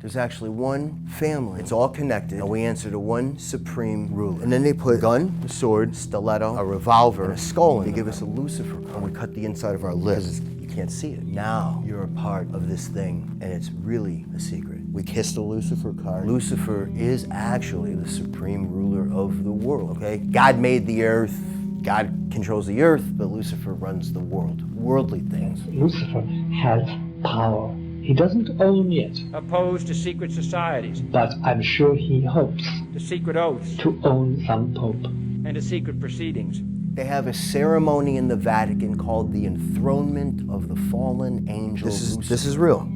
There's actually one family. It's all connected, and we answer to one supreme ruler. And then they put a gun, a sword, stiletto, a revolver, and a skull in. They give us a Lucifer card, and we cut the inside of our lips. You can't see it. Now you're a part of this thing, and it's really a secret. We kiss the Lucifer card. Lucifer is actually the supreme ruler of the world, okay? God made the earth, God controls the earth, but Lucifer runs the world. Worldly things. Lucifer has power. He doesn't own it. Opposed to secret societies. But I'm sure he hopes to secret oaths. To own some pope. And to secret proceedings. They have a ceremony in the Vatican called the enthronement of the fallen angel Lucifer. This is real.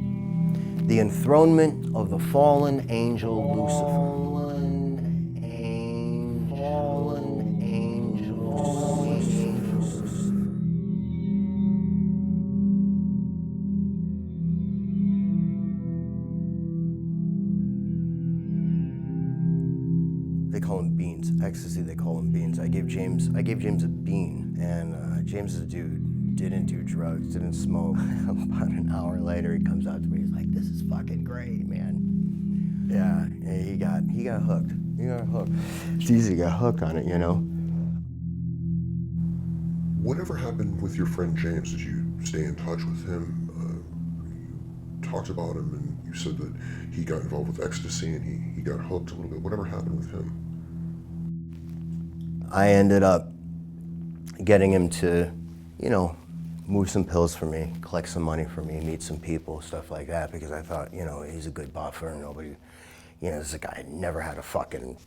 The enthronement of the fallen angel Lucifer. They call him beans. Ecstasy, they call him beans. I gave James a bean, and James is a dude, didn't do drugs, didn't smoke. About an hour later, he comes out to me, he's like, this is fucking great, man. Yeah, he got hooked. He got hooked. It's easy to get hooked on it, you know? Whatever happened with your friend James? Did you stay in touch with him? You talked about him, and you said that he got involved with ecstasy and he got hooked a little bit. Whatever happened with him? I ended up getting him to, you know, move some pills for me, collect some money for me, meet some people, stuff like that, because I thought, you know, he's a good buffer. Nobody, you know, this is a guy who never had a fucking,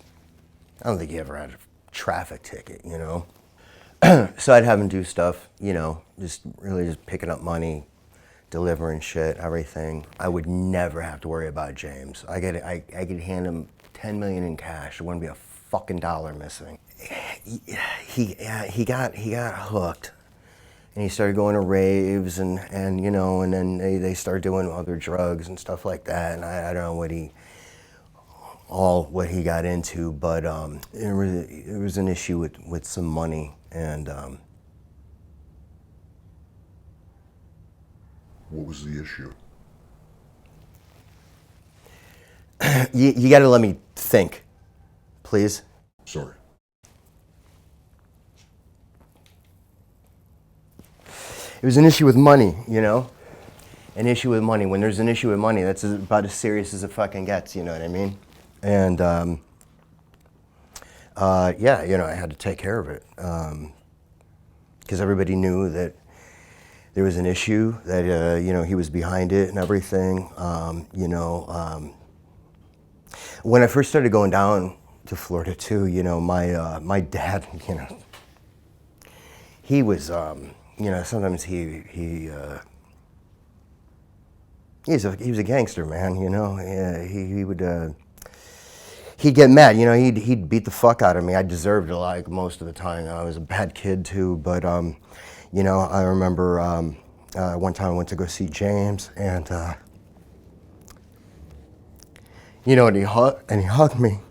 I don't think he ever had a traffic ticket, you know? So I'd have him do stuff, you know, just picking up money, delivering shit, everything. I would never have to worry about James. I could hand him 10 million in cash. There wouldn't be a fucking dollar missing. He got hooked, and he started going to raves, and you know, and then they started doing other drugs and stuff like that. And I don't know what he got into, but it was an issue with some money, and what was the issue? You got to let me think, please. Sorry. It was an issue with money, you know? An issue with money. When there's an issue with money, that's about as serious as it fucking gets, you know what I mean? And, yeah, you know, I had to take care of it. Because everybody knew that there was an issue, that, you know, he was behind it and everything. You know, when I first started going down to Florida too, you know, my dad, you know, he was, you know, sometimes he was a gangster, man, you know. He would, he'd get mad, you know, he'd beat the fuck out of me. I deserved it, like, most of the time. I was a bad kid too, but, you know, I remember one time I went to go see James, and, you know, and he hugged me.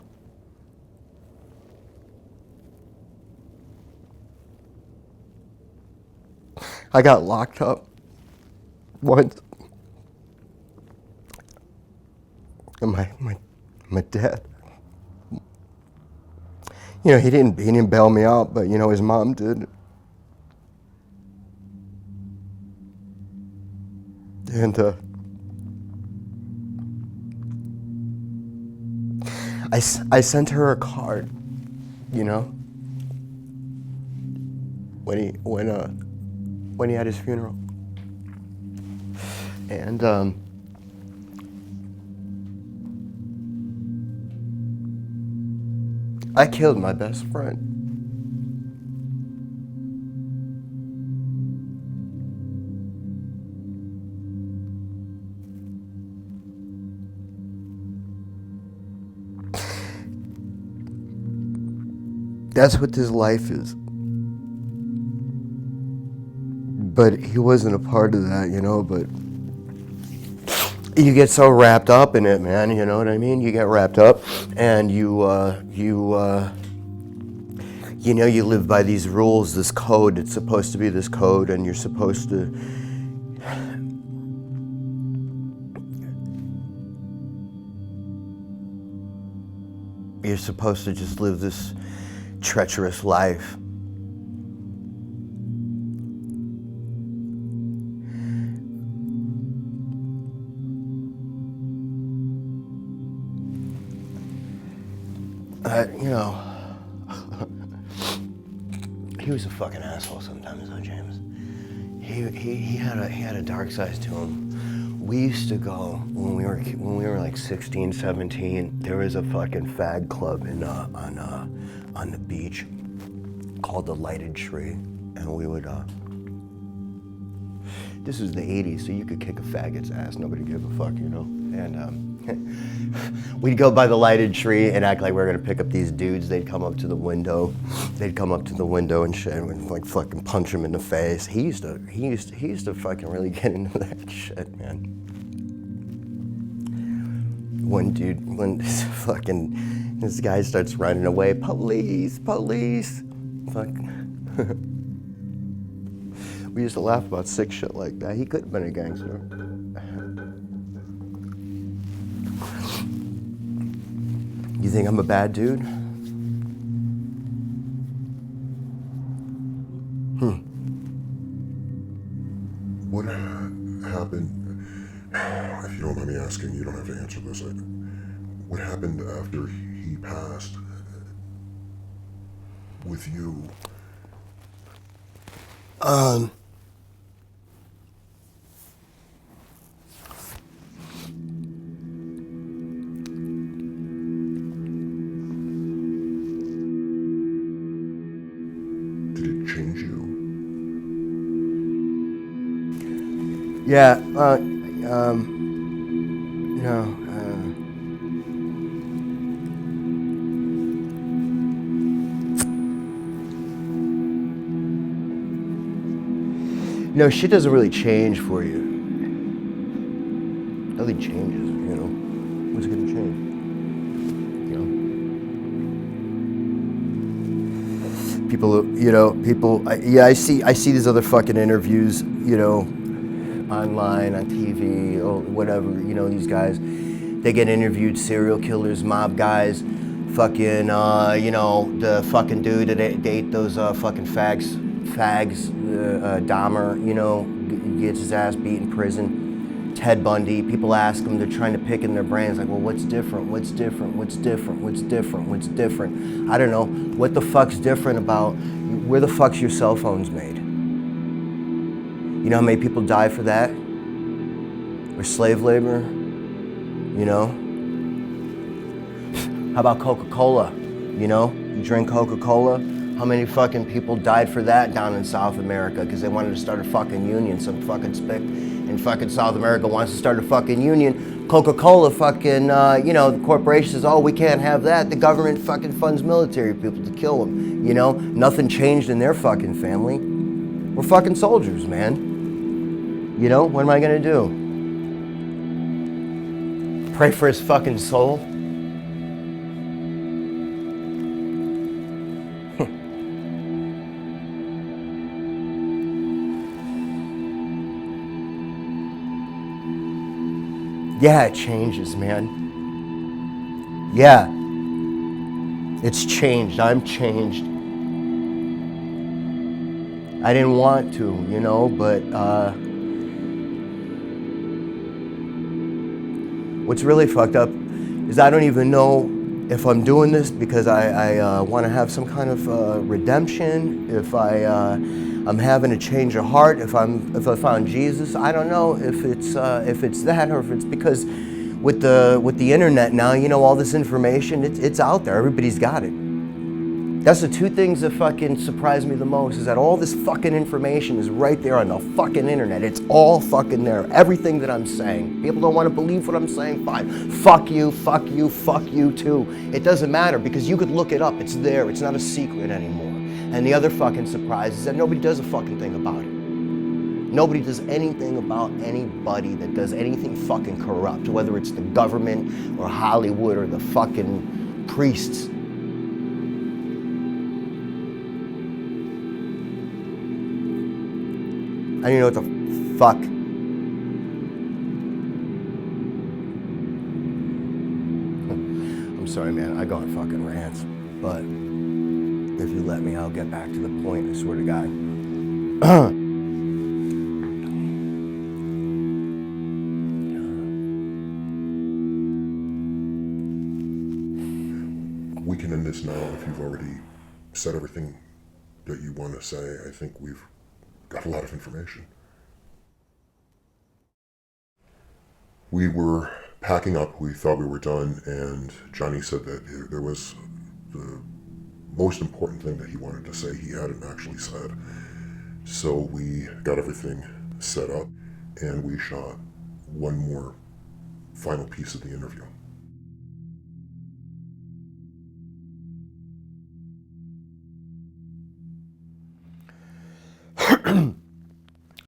I got locked up once. And my dad, you know, he didn't bail me out, but, you know, his mom did. And I sent her a card, you know, when he had his funeral. And I killed my best friend. That's what this life is. But he wasn't a part of that, you know, but you get so wrapped up in it, man, you know what I mean? You get wrapped up, and you know, you live by these rules, this code. It's supposed to be this code, and you're supposed to you're supposed to just live this treacherous life. You know, he was a fucking asshole sometimes, though, James. He had a dark side to him. We used to go when we were like 16, 17. There was a fucking fag club in on the beach called the Lighted Tree, and we would. This was the '80s, so you could kick a faggot's ass. Nobody gave a fuck, you know. And we'd go by the Lighted Tree and act like we were gonna pick up these dudes. They'd come up to the window. They'd come up to the window and shit, and we'd like fucking punch him in the face. He used to fucking really get into that shit, man. When this guy starts running away, police, police, fuck. We used to laugh about sick shit like that. He could have been a gangster. You think I'm a bad dude? What happened, if you don't mind me asking, you don't have to answer this. What happened after he passed with you? Did it change you? Yeah, no. No, shit doesn't really change for you. Nothing changes, you know. What's gonna change? You know? I see these other fucking interviews, you know, online, on TV, or whatever, you know, these guys, they get interviewed, serial killers, mob guys, fucking, you know, the fucking dude that ate those fucking fags, Dahmer, you know, gets his ass beat in prison. Ted Bundy, people ask him, they're trying to pick in their brains, like, well, what's different? What's different? What's different? What's different? What's different? I don't know. What the fuck's different about, where the fuck's your cell phones made? You know how many people die for that? Or slave labor? You know? How about Coca-Cola? You know? You drink Coca-Cola? How many fucking people died for that down in South America because they wanted to start a fucking union? Some fucking spick in fucking South America wants to start a fucking union. Coca-Cola fucking, you know, the corporation says, oh, we can't have that. The government fucking funds military people to kill them. You know? Nothing changed in their fucking family. We're fucking soldiers, man. You know? What am I gonna do? Pray for his fucking soul? Yeah, it changes, man. Yeah. It's changed. I'm changed. I didn't want to, you know, but what's really fucked up is I don't even know if I'm doing this because I want to have some kind of redemption, if I'm having a change of heart, if I found Jesus. I don't know if it's that or if it's because with the internet now, you know, all this information, it's out there. Everybody's got it. That's the two things that fucking surprise me the most, is that all this fucking information is right there on the fucking internet. It's all fucking there. Everything that I'm saying. People don't want to believe what I'm saying, fine. Fuck you, fuck you, fuck you too. It doesn't matter because you could look it up. It's there. It's not a secret anymore. And the other fucking surprise is that nobody does a fucking thing about it. Nobody does anything about anybody that does anything fucking corrupt, whether it's the government or Hollywood or the fucking priests. I don't even know what the fuck. I'm sorry, man. I go on fucking rants. But if you let me, I'll get back to the point, I swear to God. We can end this now if you've already said everything that you want to say. I think we've got a lot of information. We were packing up, we thought we were done, and Johnny said that there was the most important thing that he wanted to say he hadn't actually said. So we got everything set up, and we shot one more final piece of the interview.